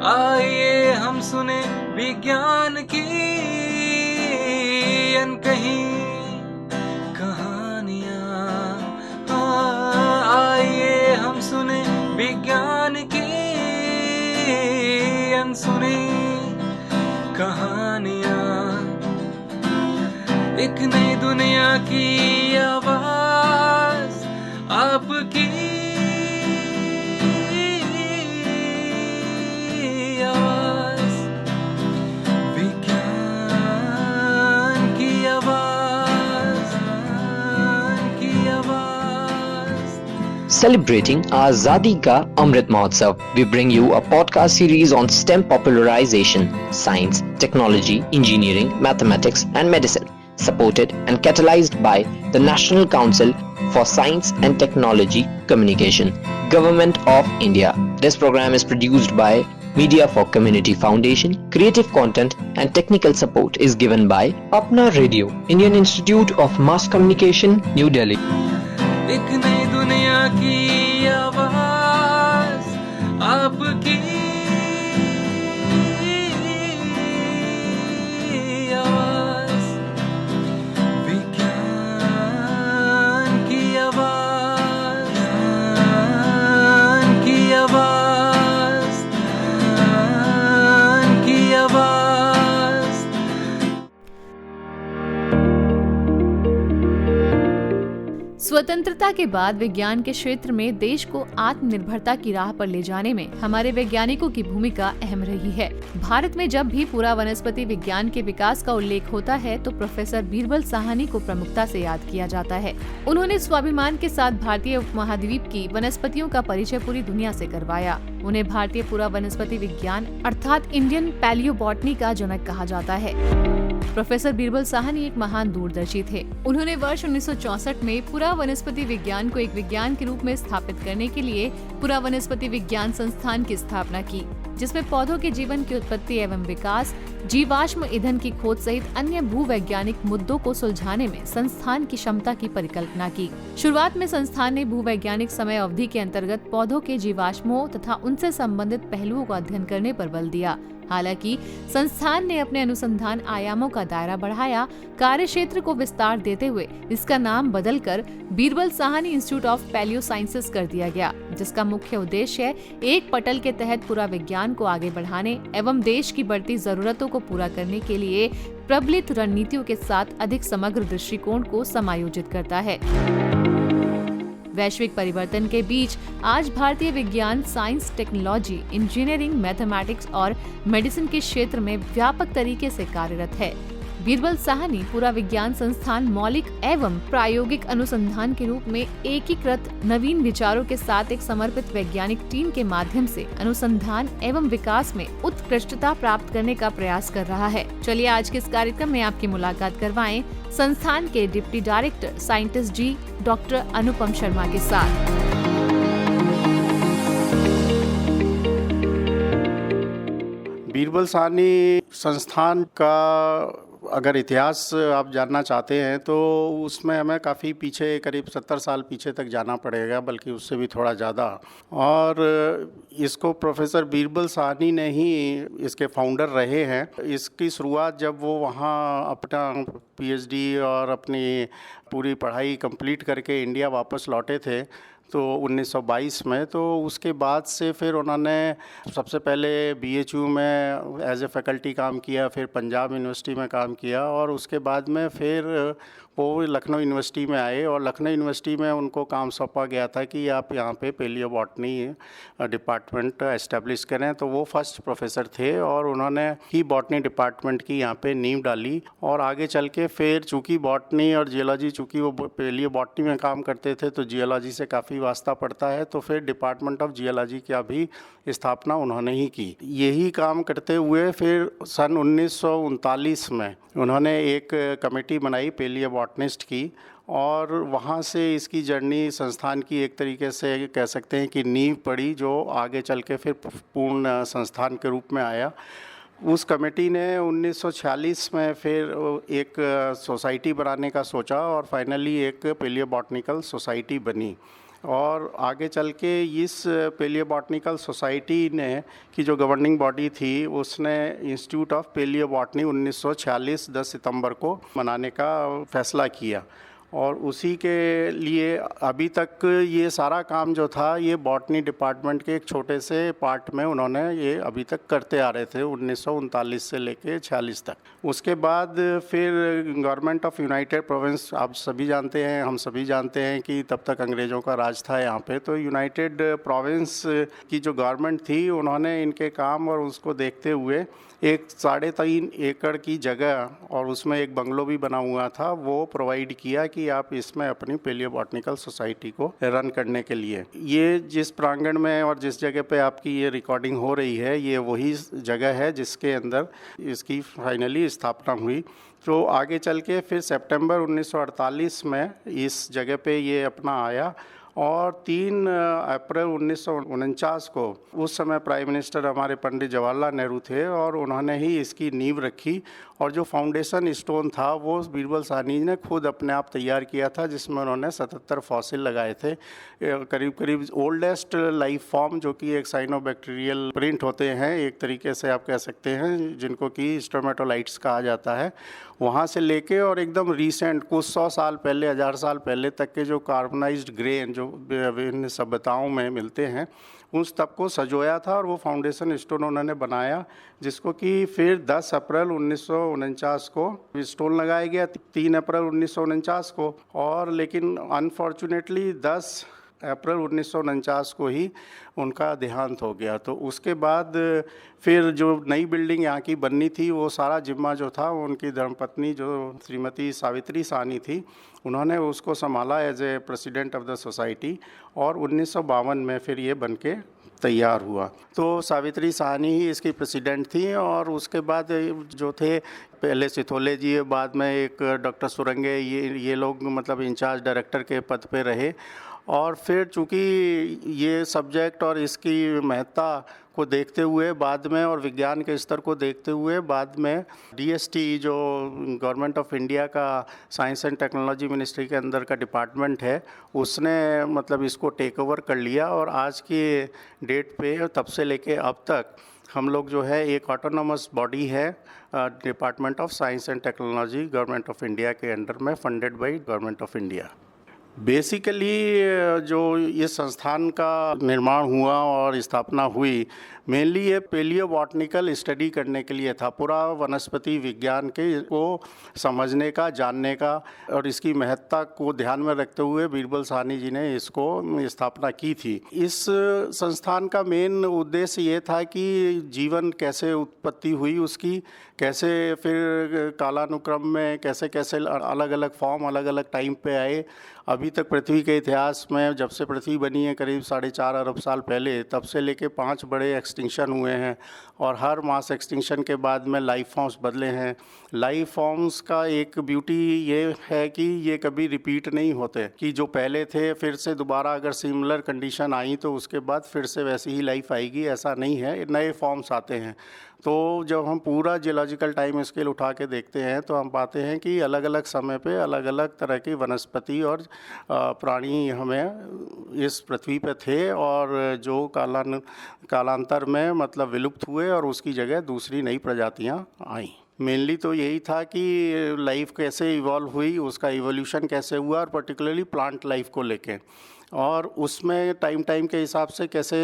आइए हम सुने विज्ञान की अनकही कहानियाँ। आइए हम सुने विज्ञान की अनसुनी कहानियाँ। एक नई दुनिया की आवाज आपकी आवाज, विज्ञान की आवाज, की आवाज। Celebrating Azadi Ka Amrit Mahotsav, we bring you a podcast series on STEM popularization, science, technology, engineering, mathematics and medicine, supported and catalyzed by the National Council for Science and Technology Communication, Government of India. This program is produced by Media for Community Foundation. Creative content and technical support is given by Apna Radio, Indian Institute of Mass Communication, New Delhi. एक नई दुनिया की आवाज आपकी आवाज, विज्ञान की आवाज, की आवाज, की आवाज। स्वतंत्रता के बाद विज्ञान के क्षेत्र में देश को आत्मनिर्भरता की राह पर ले जाने में हमारे वैज्ञानिकों की भूमिका अहम रही है। भारत में जब भी पूरा वनस्पति विज्ञान के विकास का उल्लेख होता है तो प्रोफेसर बीरबल साहनी को प्रमुखता से याद किया जाता है। उन्होंने स्वाभिमान के साथ भारतीय उपमहाद्वीप की वनस्पतियों का परिचय पूरी दुनिया से करवाया। उन्हें भारतीय पूरा वनस्पति विज्ञान अर्थात इंडियन पैलियोबॉटनी का जनक कहा जाता है। प्रोफेसर बीरबल साहनी एक महान दूरदर्शी थे। उन्होंने वर्ष 1964 में पूरा वनस्पति विज्ञान को एक विज्ञान के रूप में स्थापित करने के लिए पूरा वनस्पति विज्ञान संस्थान की स्थापना की, जिसमें पौधों के जीवन की उत्पत्ति एवं विकास, जीवाश्म ईंधन की खोज सहित अन्य भूवैज्ञानिक मुद्दों को सुलझाने में संस्थान की क्षमता की परिकल्पना की। शुरुआत में संस्थान ने भूवैज्ञानिक समय अवधि के अंतर्गत पौधों के जीवाश्मों तथा उनसे संबंधित पहलुओं का अध्ययन करने पर बल दिया। हालांकि संस्थान ने अपने अनुसंधान आयामों का दायरा बढ़ाया, कार्य क्षेत्र को विस्तार देते हुए इसका नाम बदलकर Birbal Sahni institute of palaeo sciences कर दिया गया, जिसका मुख्य उद्देश्य एक पटल के तहत पूरा विज्ञान को आगे बढ़ाने एवं देश की बढ़ती जरूरतों को पूरा करने के लिए प्रबलित रणनीतियों के साथ अधिक समग्र दृष्टिकोण को समायोजित करता है। वैश्विक परिवर्तन के बीच आज भारतीय विज्ञान, साइंस, टेक्नोलॉजी, इंजीनियरिंग, मैथमेटिक्स और मेडिसिन के क्षेत्र में व्यापक तरीके से कार्यरत है। बीरबल साहनी पूरा विज्ञान संस्थान मौलिक एवं प्रायोगिक अनुसंधान के रूप में एकीकृत नवीन विचारों के साथ एक समर्पित वैज्ञानिक टीम के माध्यम से अनुसंधान एवं विकास में उत्कृष्टता प्राप्त करने का प्रयास कर रहा है। चलिए आज के इस कार्यक्रम में आपकी मुलाकात करवाएं संस्थान के डिप्टी डायरेक्टर साइंटिस्ट जी डॉक्टर अनुपम शर्मा के साथ। बीरबल साहनी संस्थान का अगर इतिहास आप जानना चाहते हैं तो उसमें हमें काफ़ी पीछे, करीब 70 साल पीछे तक जाना पड़ेगा, बल्कि उससे भी थोड़ा ज़्यादा। और इसको प्रोफेसर बीरबल साहनी ने ही इसके फाउंडर रहे हैं। इसकी शुरुआत जब वो वहाँ अपना पीएचडी और अपनी पूरी पढ़ाई कंप्लीट करके इंडिया वापस लौटे थे तो 1922 में, तो उसके बाद से फिर उन्होंने सबसे पहले बीएचयू में एज ए फैकल्टी काम किया, फिर पंजाब यूनिवर्सिटी में काम किया और उसके बाद में फिर वो लखनऊ यूनिवर्सिटी में आए और लखनऊ यूनिवर्सिटी में उनको काम सौंपा गया था कि आप यहाँ पे पैलियोबॉटनी डिपार्टमेंट एस्टेब्लिश करें। तो वो फर्स्ट प्रोफेसर थे और उन्होंने ही बॉटनी डिपार्टमेंट की यहाँ पे नींव डाली। और आगे चल के फिर चूँकि बॉटनी और जियोलॉजी, चूँकि वो पैलियोबॉटनी में काम करते थे तो जियोलॉजी से काफ़ी वास्ता पड़ता है, तो फिर डिपार्टमेंट ऑफ जियोलॉजी की भी स्थापना उन्होंने ही की। यही काम करते हुए फिर सन 1939 में उन्होंने एक कमेटी बनाई पैलियोबॉटनिस्ट की और वहाँ से इसकी जर्नी संस्थान की एक तरीके से कह सकते हैं कि नींव पड़ी, जो आगे चल के फिर पूर्ण संस्थान के रूप में आया। उस कमेटी ने 1946 में फिर एक सोसाइटी बनाने का सोचा और फाइनली एक पैलियोबॉटनिकल सोसाइटी बनी। और आगे चल के इस पेलियोबॉटनिकल सोसाइटी ने की जो गवर्निंग बॉडी थी उसने इंस्टीट्यूट ऑफ पेलियोबॉटनी 1946 10 सितंबर को मनाने का फैसला किया। और उसी के लिए अभी तक ये सारा काम जो था ये बॉटनी डिपार्टमेंट के एक छोटे से पार्ट में उन्होंने ये अभी तक करते आ रहे थे 1939 से लेके 46 तक। उसके बाद फिर गवर्नमेंट ऑफ यूनाइटेड प्रोविंस, आप सभी जानते हैं, हम सभी जानते हैं कि तब तक अंग्रेज़ों का राज था यहाँ पे, तो यूनाइटेड प्रोविंस की जो गवर्नमेंट थी उन्होंने इनके काम और उसको देखते हुए एक 3.5 एकड़ की जगह और उसमें एक बंगलो भी बना हुआ था वो प्रोवाइड किया कि आप इसमें अपनी पेलियोबॉटनिकल सोसाइटी को रन करने के लिए। ये जिस प्रांगण में और जिस जगह पे आपकी ये रिकॉर्डिंग हो रही है ये वही जगह है जिसके अंदर इसकी फाइनली स्थापना हुई। तो आगे चल के फिर सितंबर 1948 में इस जगह पे ये अपना आया और 3 अप्रैल 1949 को उस समय प्राइम मिनिस्टर हमारे पंडित जवाहरलाल नेहरू थे और उन्होंने ही इसकी नींव रखी। और जो फाउंडेशन स्टोन था वो बीरबल साहनी ने खुद अपने आप तैयार किया था जिसमें उन्होंने 77 फॉसिल लगाए थे। करीब करीब ओल्डेस्ट लाइफ फॉर्म जो कि एक साइनोबैक्टीरियल प्रिंट होते हैं एक तरीके से आप कह सकते हैं, जिनको कि स्ट्रोमेटोलाइट्स कहा जाता है, वहाँ से लेके और एकदम रीसेंट कुछ 100 साल पहले 1000 साल पहले तक के जो कार्बनाइज्ड ग्रेन जो विभिन्न सभ्यताओं में मिलते हैं उस तब को सजोया था और वो फाउंडेशन स्टोन उन्होंने बनाया, जिसको कि फिर 10 अप्रैल 1949 को स्टोन लगाया गया 3 अप्रैल 1949 को। और लेकिन अनफॉर्चुनेटली 10 अप्रैल 1949 को ही उनका देहांत हो गया। तो उसके बाद फिर जो नई बिल्डिंग यहाँ की बननी थी वो सारा जिम्मा जो था उनकी धर्मपत्नी जो श्रीमती सावित्री साहनी थी उन्होंने उसको संभाला as a president of the society और 1952 में फिर ये बन के तैयार हुआ। तो सावित्री साहनी ही इसकी प्रेसिडेंट थी और उसके बाद जो थे पहले सिथोले जी, बाद में एक डॉक्टर सुरंगे, ये लोग मतलब इंचार्ज डायरेक्टर के पद पे रहे। और फिर चूँकि ये सब्जेक्ट और इसकी महत्ता को देखते हुए बाद में और विज्ञान के स्तर को देखते हुए बाद में डीएसटी जो गवर्नमेंट ऑफ इंडिया का साइंस एंड टेक्नोलॉजी मिनिस्ट्री के अंदर का डिपार्टमेंट है उसने मतलब इसको टेक ओवर कर लिया और आज की डेट पे तब से लेके अब तक हम लोग जो है एक ऑटोनोमस बॉडी है department of science and technology government of India के अंडर में funded by government of India. Basically जो ये संस्थान का निर्माण हुआ और स्थापना हुई मेनली ये पेलियोबॉटनिकल स्टडी करने के लिए था, पूरा वनस्पति विज्ञान के को समझने का, जानने का और इसकी महत्ता को ध्यान में रखते हुए बीरबल साहनी जी ने इसको स्थापना की थी। इस संस्थान का मेन उद्देश्य ये था कि जीवन कैसे उत्पत्ति हुई उसकी, कैसे फिर कालानुक्रम में कैसे कैसे अलग अलग फॉर्म अलग अलग टाइम पे आए। अभी तक पृथ्वी के इतिहास में जब से पृथ्वी बनी है करीब 4.5 अरब साल पहले, तब से लेके 5 बड़े एक्सटिंक्शन हुए हैं और हर मास एक्सटिंक्शन के बाद में लाइफ फॉर्म्स बदले हैं। लाइफ फॉर्म्स का एक ब्यूटी ये है कि ये कभी रिपीट नहीं होते, कि जो पहले थे फिर से दोबारा अगर सिमिलर कंडीशन आई तो उसके बाद फिर से वैसी ही लाइफ आएगी, ऐसा नहीं है, नए फॉर्म्स आते हैं। तो जब हम पूरा जियोलॉजिकल टाइम स्केल उठा के देखते हैं तो हम पाते हैं कि अलग अलग समय पे अलग अलग तरह की वनस्पति और प्राणी हमें इस पृथ्वी पे थे और जो कालांतर में मतलब विलुप्त हुए और उसकी जगह दूसरी नई प्रजातियां आईं। मेनली तो यही था कि लाइफ कैसे इवॉल्व हुई, उसका इवोल्यूशन कैसे हुआ और पर्टिकुलरली प्लांट लाइफ को लेके, और उसमें टाइम के हिसाब से कैसे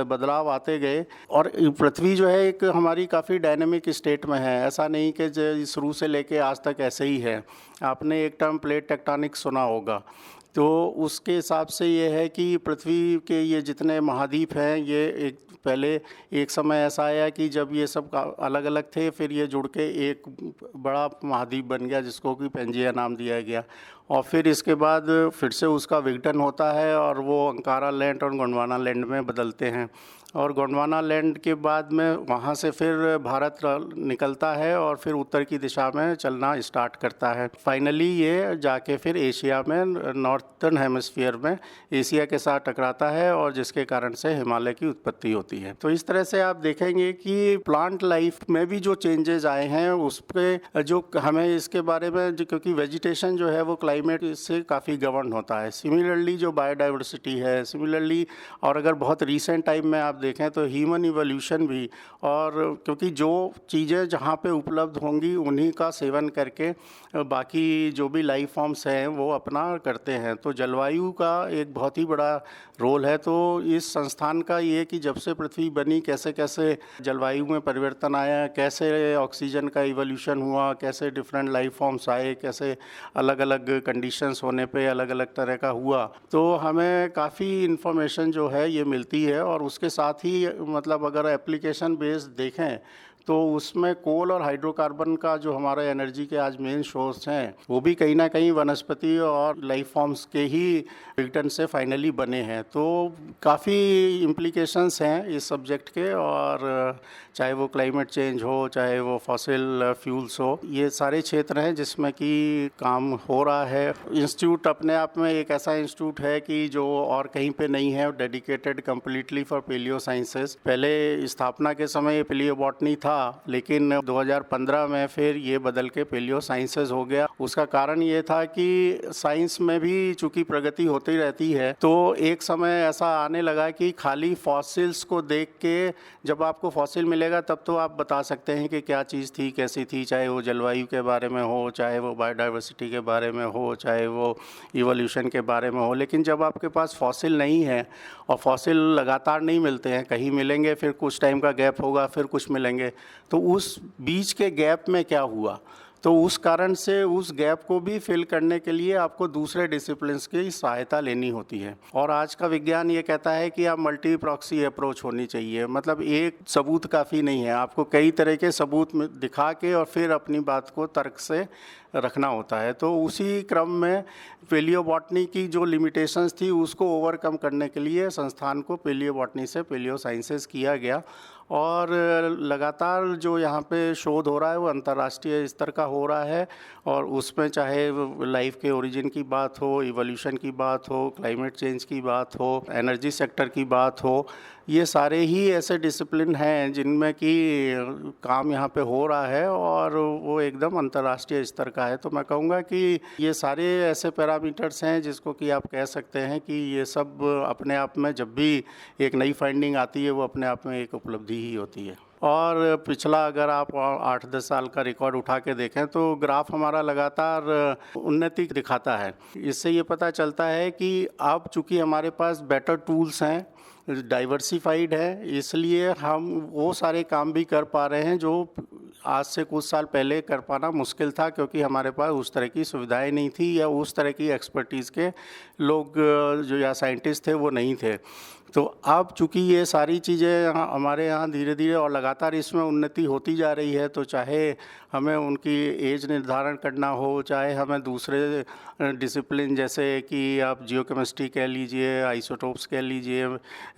बदलाव आते गए। और पृथ्वी जो है एक हमारी काफ़ी डायनेमिक स्टेट में है, ऐसा नहीं कि शुरू से लेके आज तक ऐसे ही है। आपने एक टर्म प्लेट टेक्टोनिक्स सुना होगा, तो उसके हिसाब से ये है कि पृथ्वी के ये जितने महाद्वीप हैं ये पहले एक समय ऐसा आया कि जब ये सब अलग अलग थे फिर ये जुड़ के एक बड़ा महाद्वीप बन गया जिसको कि पेंजिया नाम दिया गया, और फिर इसके बाद फिर से उसका विघटन होता है और वो अंकारा लैंड और गोंडवाना लैंड में बदलते हैं, और गोंडवाना लैंड के बाद में वहाँ से फिर भारत निकलता है और फिर उत्तर की दिशा में चलना स्टार्ट करता है। फाइनली ये जाके फिर एशिया में नॉर्थर्न हेमिस्फीयर में एशिया के साथ टकराता है और जिसके कारण से हिमालय की उत्पत्ति होती है। होती है। तो इस तरह से आप देखेंगे कि प्लांट लाइफ में भी जो चेंजेस आए हैं उस पे जो हमें इसके बारे में क्योंकि वेजिटेशन जो है वो क्लाइमेट से काफ़ी गवर्न होता है। सिमिलरली जो बायोडाइवर्सिटी है, सिमिलरली और अगर बहुत रीसेंट टाइम में आप देखें तो ह्यूमन इवोल्यूशन भी, और क्योंकि जो चीज़ें जहाँ पे उपलब्ध होंगी उन्हीं का सेवन करके बाकी जो भी लाइफ फॉर्म्स हैं वो अपना करते हैं। तो जलवायु का एक बहुत ही बड़ा रोल है। तो इस संस्थान का ये कि जब से पृथ्वी बनी कैसे कैसे जलवायु में परिवर्तन आया, कैसे ऑक्सीजन का इवोल्यूशन हुआ, कैसे डिफरेंट लाइफ फॉर्म्स आए, कैसे अलग अलग कंडीशंस होने पे अलग अलग तरह का हुआ, तो हमें काफ़ी इन्फॉर्मेशन जो है ये मिलती है। और उसके साथ ही मतलब अगर एप्लीकेशन बेस्ड देखें तो उसमें कोल और हाइड्रोकार्बन का जो हमारे एनर्जी के आज मेन सोर्स हैं वो भी कहीं ना कहीं वनस्पति और लाइफ फॉर्म्स के ही रिटर्न से फाइनली बने हैं। तो काफ़ी इम्प्लीकेशंस हैं इस सब्जेक्ट के, और चाहे वो क्लाइमेट चेंज हो, चाहे वो फॉसिल फ्यूल्स हो, ये सारे क्षेत्र हैं जिसमें कि काम हो रहा है। इंस्टीट्यूट अपने आप में एक ऐसा इंस्टीट्यूट है कि जो और कहीं पे नहीं है, dedicated completely for paleo sciences. पहले स्थापना के समय पेलियो बॉटनी था, लेकिन 2015 में फिर ये बदल के पेलियो साइंसेस हो गया। उसका कारण ये था कि साइंस में भी चूंकि प्रगति होती रहती है, तो एक समय ऐसा आने लगा कि खाली फॉसिल्स को देख के जब आपको फॉसिल मिलेगा तब तो आप बता सकते हैं कि क्या चीज़ थी, कैसी थी, चाहे वो जलवायु के बारे में हो, चाहे वो बायोडाइवर्सिटी के बारे में हो, चाहे वो इवोल्यूशन के बारे में हो। लेकिन जब आपके पास फॉसिल नहीं है और फॉसिल लगातार नहीं मिलते हैं, कहीं मिलेंगे फिर कुछ टाइम का गैप होगा, फिर कुछ मिलेंगे, तो उस बीच के गैप में क्या हुआ, तो उस कारण से उस गैप को भी फिल करने के लिए आपको दूसरे डिसिप्लिन्स की सहायता लेनी होती है। और आज का विज्ञान ये कहता है कि आप मल्टी प्रॉक्सी अप्रोच होनी चाहिए। मतलब एक सबूत काफ़ी नहीं है, आपको कई तरह के सबूत दिखा के और फिर अपनी बात को तर्क से रखना होता है। तो उसी क्रम में पेलियोबॉटनी की जो लिमिटेशंस थी उसको ओवरकम करने के लिए संस्थान को पेलियोबॉटनी से पेलियो साइंसेस किया गया। और लगातार जो यहाँ पे शोध हो रहा है वो अंतर्राष्ट्रीय स्तर का हो रहा है, और उसमें चाहे लाइफ के ओरिजिन की बात हो, इवोल्यूशन की बात हो, क्लाइमेट चेंज की बात हो, एनर्जी सेक्टर की बात हो, ये सारे ही ऐसे डिसिप्लिन हैं जिनमें कि काम यहाँ पे हो रहा है और वो एकदम अंतर्राष्ट्रीय स्तर का है। तो मैं कहूँगा कि ये सारे ऐसे पैरामीटर्स हैं जिसको कि आप कह सकते हैं कि ये सब अपने आप में जब भी एक नई फाइंडिंग आती है वो अपने आप में एक उपलब्धि ही होती है। और पिछला अगर आप 8-10 साल का रिकॉर्ड उठा के देखें तो ग्राफ हमारा लगातार उन्नति दिखाता है। इससे ये पता चलता है कि अब चूँकि हमारे पास बेटर टूल्स हैं, डाइवर्सिफाइड है, इसलिए हम वो सारे काम भी कर पा रहे हैं जो आज से कुछ साल पहले कर पाना मुश्किल था, क्योंकि हमारे पास उस तरह की सुविधाएं नहीं थी या उस तरह की एक्सपर्टीज़ के लोग जो या साइंटिस्ट थे वो नहीं थे। तो अब चूँकि ये सारी चीज़ें हमारे यहाँ धीरे धीरे और लगातार इसमें उन्नति होती जा रही है, तो चाहे हमें उनकी एज निर्धारण करना हो, चाहे हमें दूसरे डिसिप्लिन जैसे कि आप जियोकेमिस्ट्री कह लीजिए, आइसोटोप्स कह लीजिए,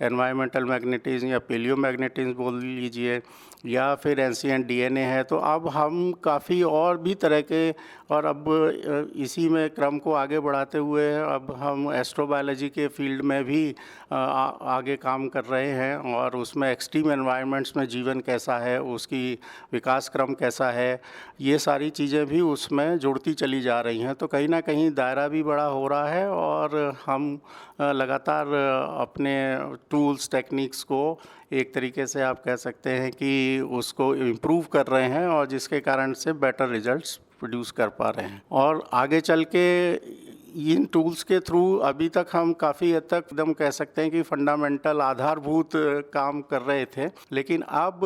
एनवायरमेंटल मैग्नेटिज्म या पेलियोमैग्नेटिज्म बोल लीजिए, या फिर एंशिएंट डीएनए है, तो अब हम काफ़ी और भी तरह के, और अब इसी में क्रम को आगे बढ़ाते हुए अब हम एस्ट्रोबायोलॉजी के फील्ड में भी आगे काम कर रहे हैं, और उसमें एक्सट्रीम एनवायरनमेंट्स में जीवन कैसा है, उसकी विकास क्रम कैसा है, ये सारी चीज़ें भी उसमें जुड़ती चली जा रही हैं। तो कहीं ना कहीं दायरा भी बड़ा हो रहा है और हम लगातार अपने टूल्स टेक्निक्स को एक तरीके से आप कह सकते हैं कि उसको इम्प्रूव कर रहे हैं, और जिसके कारण से बेटर रिजल्ट्स प्रोड्यूस कर पा रहे हैं। और आगे चल के इन टूल्स के थ्रू अभी तक हम काफ़ी हद तक एकदम कह सकते हैं कि फंडामेंटल आधारभूत काम कर रहे थे, लेकिन अब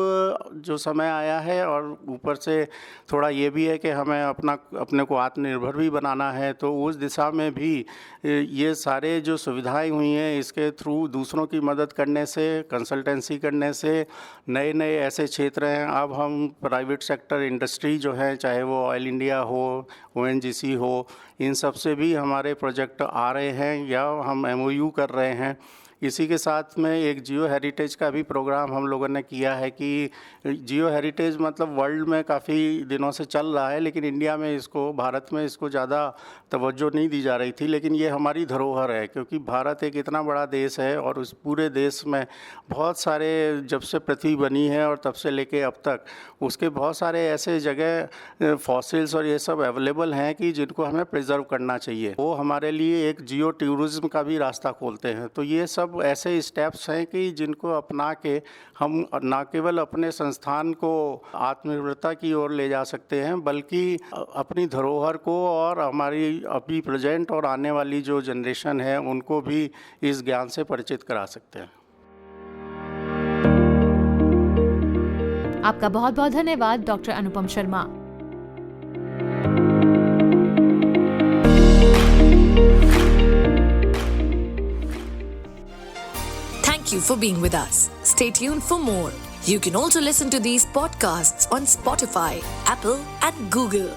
जो समय आया है और ऊपर से थोड़ा ये भी है कि हमें अपने को आत्मनिर्भर भी बनाना है, तो उस दिशा में भी ये सारे जो सुविधाएं हुई हैं इसके थ्रू दूसरों की मदद करने से, कंसल्टेंसी करने से नए नए ऐसे क्षेत्र हैं। अब हम प्राइवेट सेक्टर इंडस्ट्री जो है, चाहे वो ऑयल इंडिया हो, ONGC हो, इन सब से भी हमारे प्रोजेक्ट आ रहे हैं या हम MOU कर रहे हैं। इसी के साथ में एक जियो हेरिटेज का भी प्रोग्राम हम लोगों ने किया है कि जियो हेरिटेज मतलब वर्ल्ड में काफ़ी दिनों से चल रहा है, लेकिन इंडिया में इसको, भारत में इसको ज़्यादा तवज्जो नहीं दी जा रही थी। लेकिन ये हमारी धरोहर है, क्योंकि भारत एक इतना बड़ा देश है और उस पूरे देश में बहुत सारे, जब से पृथ्वी बनी है और तब से लेके अब तक, उसके बहुत सारे ऐसे जगह फॉसिल्स और ये सब अवेलेबल हैं कि जिनको हमें प्रिजर्व करना चाहिए। वो हमारे लिए एक जियो टूरिज्म का भी रास्ता खोलते हैं। तो ये सब ऐसे स्टेप्स हैं कि जिनको अपना के हम न केवल अपने संस्थान को आत्मनिर्भरता की ओर ले जा सकते हैं, बल्कि अपनी धरोहर को और हमारी अभी प्रेजेंट और आने वाली जो जनरेशन है उनको भी इस ज्ञान से परिचित करा सकते हैं। आपका बहुत बहुत धन्यवाद doctor Anupam Sharma. Thank you for being with us. Stay tuned for more. You can also listen to these podcasts on Spotify, Apple, and Google.